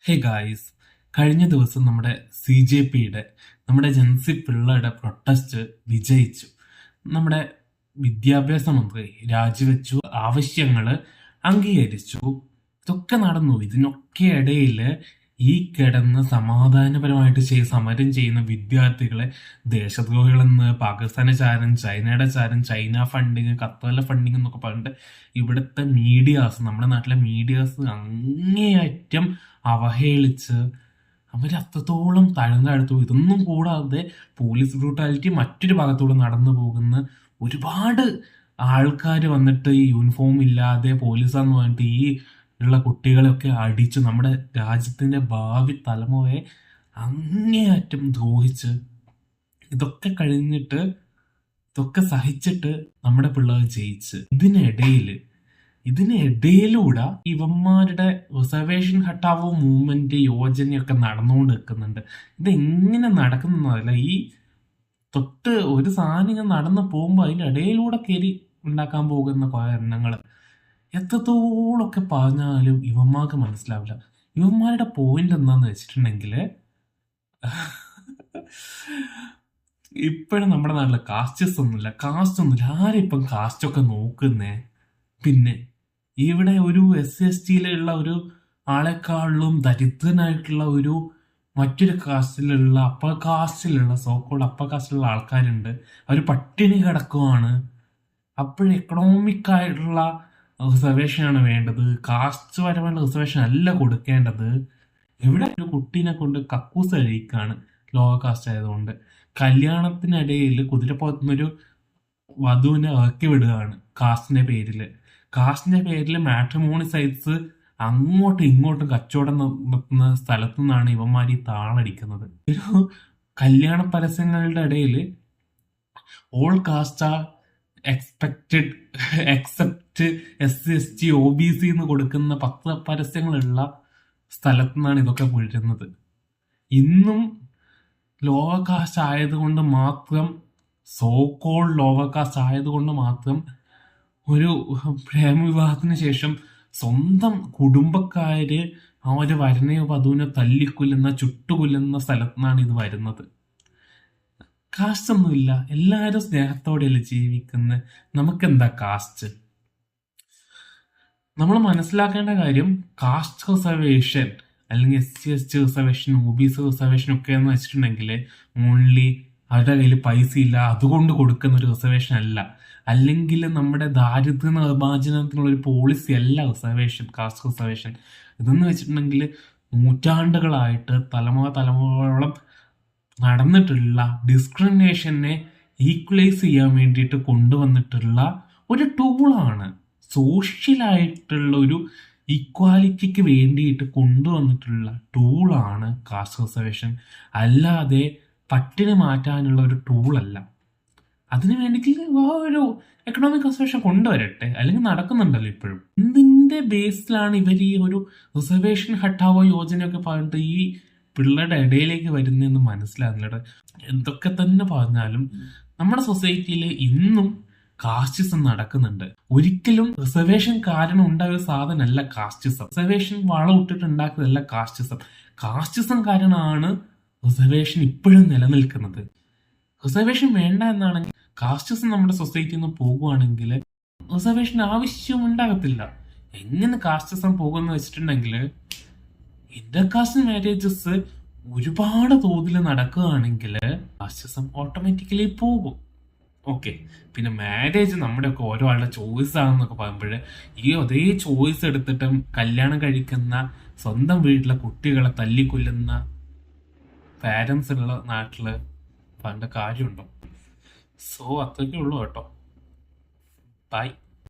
Hey guys, കഴിഞ്ഞ ദിവസം നമ്മുടെ CJPയുടെ നമ്മുടെ ജൻസി പിള്ളയുടെ പ്രൊട്ടസ്റ്റ് വിജയിച്ചു. നമ്മുടെ വിദ്യാഭ്യാസ മന്ത്രി രാജിവെച്ചു, ആവശ്യങ്ങള് അംഗീകരിച്ചു. ഇതൊക്കെ നടന്നു. ഇതിനൊക്കെ ഇടയിൽ ഈ കിടന്ന് സമാധാനപരമായിട്ട് സമരം ചെയ്യുന്ന വിദ്യാർത്ഥികളെ ദേശദ്രോഹികളെന്ന്, പാകിസ്ഥാന്റെ ചാരൻ, ചൈനയുടെ ചാരൻ, ചൈന ഫണ്ടിങ്, ഖത്തറിലെ ഫണ്ടിങ് എന്നൊക്കെ പറഞ്ഞിട്ട് ഇവിടുത്തെ മീഡിയാസ്, നമ്മുടെ നാട്ടിലെ മീഡിയാസ് അങ്ങേയറ്റം അവഹേളിച്ച് അവരത്രത്തോളം താഴ്ന്നെടുത്തു. ഇതൊന്നും കൂടാതെ പോലീസ് ബ്രൂട്ടാലിറ്റി മറ്റൊരു ഭാഗത്തൂടെ നടന്നു പോകുന്ന ഒരുപാട് ആൾക്കാർ വന്നിട്ട് ഈ യൂണിഫോം ഇല്ലാതെ പോലീസാന്ന് പറഞ്ഞിട്ട് ഈ ഉള്ള കുട്ടികളെയൊക്കെ അടിച്ച് നമ്മുടെ രാജ്യത്തിന്റെ ഭാവി തലമുറയെ അങ്ങേയറ്റം ദ്രോഹിച്ച് ഇതൊക്കെ കഴിഞ്ഞിട്ട് ഇതൊക്കെ സഹിച്ചിട്ട് നമ്മുടെ പിള്ളേർ ജയിച്ച്. ഇതിനിടയിലൂടെ ഇവന്മാരുടെ റിസർവേഷൻ ഹട്ടാവോ മൂവ്മെന്റ് യോജനയൊക്കെ നടന്നുകൊണ്ട് നിൽക്കുന്നുണ്ട്. ഇതെങ്ങനെ നടക്കുന്നതല്ല, ഈ തൊട്ട് ഒരു സാധനം ഇങ്ങനെ നടന്നു പോകുമ്പോൾ അതിന്റെ ഇടയിലൂടെ കയറി ഉണ്ടാക്കാൻ പോകുന്ന കുറെ എണ്ണങ്ങൾ എത്രത്തോളമൊക്കെ പറഞ്ഞാലും ഇവന്മാർക്ക് മനസ്സിലാവില്ല. ഇവന്മാരുടെ പോയിന്റ് എന്താന്ന് വെച്ചിട്ടുണ്ടെങ്കിൽ, ഇപ്പോഴും നമ്മുടെ നാട്ടില് കാസ്റ്റ് ഒന്നുമില്ല. ആരും ഇപ്പം കാസ്റ്റൊക്കെ നോക്കുന്നേ. പിന്നെ ഇവിടെ ഒരു SC/STയിലുള്ള ഒരു ആളെക്കാളിലും ദരിദ്രനായിട്ടുള്ള ഒരു മറ്റൊരു കാസ്റ്റിലുള്ള അപ്പർ കാസ്റ്റിലുള്ള ആൾക്കാരുണ്ട്. അവർ പട്ടിണി കിടക്കുവാണ്. അപ്പോഴും എക്കണോമിക് ആയിട്ടുള്ള റിസർവേഷൻ ആണ് വേണ്ടത്, കാസ്റ്റ് പരമായിട്ടുള്ള റിസർവേഷൻ അല്ല കൊടുക്കേണ്ടത്. ഇവിടെ ഒരു കുട്ടീനെ കൊണ്ട് കക്കൂസ് കഴിക്കാണ് ലോവർ കാസ്റ്റ് ആയതുകൊണ്ട്. കല്യാണത്തിനിടയിൽ കുതിരപ്പുറത്തുനിന്നൊരു വധുവിനെ ഇറക്കി വിടുകയാണ് കാസ്റ്റിന്റെ പേരിൽ മാട്രിമോണി സൈറ്റ്സ് അങ്ങോട്ടും ഇങ്ങോട്ടും കച്ചവടം നടത്തുന്ന സ്ഥലത്തു നിന്നാണ് ഇവന്മാർ ഈ താളടിക്കുന്നത്. ഒരു കല്യാണ പരസ്യങ്ങളുടെ ഇടയിൽ all caste are expected except SC/ST OBC എന്ന് കൊടുക്കുന്ന 10 പരസ്യങ്ങളുള്ള സ്ഥലത്തു നിന്നാണ് ഇതൊക്കെ വീഴുന്നത്. ഇന്നും ലോവർ കാസ്റ്റ് ആയതുകൊണ്ട് മാത്രം, സോക്കോൾ ലോവർ കാസ്റ്റ് ആയതുകൊണ്ട് മാത്രം ഒരു പ്രേമവിവാഹത്തിന് ശേഷം സ്വന്തം കുടുംബക്കാര് അവര് വരനെയോ വധുവിനെ തല്ലിക്കൊല്ലുന്ന, ചുട്ടുകൊല്ലുന്ന സ്ഥലത്തു നിന്നാണ് ഇത് വരുന്നത്. കാസ്റ്റ് ഒന്നുമില്ല, എല്ലാവരും സ്നേഹത്തോടെയല്ലേ ജീവിക്കുന്നത്. നമുക്കെന്താ കാസ്റ്റ്? നമ്മൾ മനസ്സിലാക്കേണ്ട കാര്യം, കാസ്റ്റ് റിസർവേഷൻ അല്ലെങ്കിൽ SC/ST റിസർവേഷൻ, OBC റിസർവേഷൻ ഒക്കെ എന്ന് വെച്ചിട്ടുണ്ടെങ്കിൽ ഓൺലി അവരുടെ കയ്യിൽ പൈസ ഇല്ല അതുകൊണ്ട് കൊടുക്കുന്ന ഒരു റിസർവേഷൻ അല്ല. അല്ലെങ്കിൽ നമ്മുടെ ദാരിദ്ര്യ നിർമ്മാർജ്ജനത്തിനുള്ള ഒരു പോളിസി അല്ല കാസ്റ്റ് റിസർവേഷൻ. ഇതെന്ന് വെച്ചിട്ടുണ്ടെങ്കിൽ നൂറ്റാണ്ടുകളായിട്ട് തലമുറകളോളം നടന്നിട്ടുള്ള ഡിസ്ക്രിമിനേഷനെ ഈക്വലൈസ് ചെയ്യാൻ വേണ്ടിയിട്ട് കൊണ്ടുവന്നിട്ടുള്ള ഒരു ടൂളാണ്. സോഷ്യലായിട്ടുള്ള ഒരു ഇക്വാലിറ്റിക്ക് വേണ്ടിയിട്ട് കൊണ്ടുവന്നിട്ടുള്ള ടൂളാണ് കാസ്റ്റ് റിസർവേഷൻ. അല്ലാതെ പട്ടിണി മാറ്റാനുള്ള ഒരു ടൂളല്ല. അതിനു വേണ്ടിയിട്ട് ഒരു എക്കണോമിക് റിസർവേഷൻ കൊണ്ടുവരട്ടെ, അല്ലെങ്കിൽ നടക്കുന്നുണ്ടല്ലോ ഇപ്പോഴും. എന്തിന്റെ ബേസിലാണ് ഇവർ ഈ ഒരു റിസർവേഷൻ ഹട്ടാവോ യോജനയൊക്കെ പറഞ്ഞിട്ട് ഈ പിള്ളേരുടെ ഇടയിലേക്ക് വരുന്നതെന്ന് മനസ്സിലാകുന്നില്ല. എന്തൊക്കെ തന്നെ പറഞ്ഞാലും നമ്മുടെ സൊസൈറ്റിയിൽ ഇന്നും കാസ്റ്റിസം നടക്കുന്നുണ്ട്. ഒരിക്കലും റിസർവേഷൻ കാരണം ഉണ്ടായ ഒരു സാധനമല്ല കാസ്റ്റിസം. റിസർവേഷൻ വളമിട്ടിട്ട് ഉണ്ടാക്കുന്നതല്ല കാസ്റ്റിസം. കാസ്റ്റിസം കാരണമാണ് റിസർവേഷൻ ഇപ്പോഴും നിലനിൽക്കുന്നത്. റിസർവേഷൻ വേണ്ട എന്നാണെങ്കിൽ, കാസ്റ്റിസം നമ്മുടെ സൊസൈറ്റിയിൽ നിന്ന് പോകുവാണെങ്കിൽ റിസർവേഷൻ ആവശ്യം ഉണ്ടാകത്തില്ല. എങ്ങനെ കാസ്റ്റിസം പോകുമെന്ന് വെച്ചിട്ടുണ്ടെങ്കിൽ, ഇന്റർ കാസ്റ്റ് മാരേജസ് ഒരുപാട് തോതിൽ നടക്കുകയാണെങ്കിൽ കാസ്റ്റിസം ഓട്ടോമാറ്റിക്കലി പോകും. ഓക്കെ, പിന്നെ മാരേജ് നമ്മുടെ ഒക്കെ ഓരോ ആളുടെ ചോയ്സ് ആണെന്നൊക്കെ പറയുമ്പോൾ, ഈ അതേ ചോയ്സ് എടുത്തിട്ട് കല്യാണം കഴിക്കുന്ന സ്വന്തം വീട്ടിലെ കുട്ടികളെ തല്ലിക്കൊല്ലുന്ന പാരൻസ് ഉള്ള നാട്ടില് പണ്ട് കാര്യമുണ്ടോ? സോ അത്രയ്ക്കേ ഉള്ളൂ കേട്ടോ. ബൈ.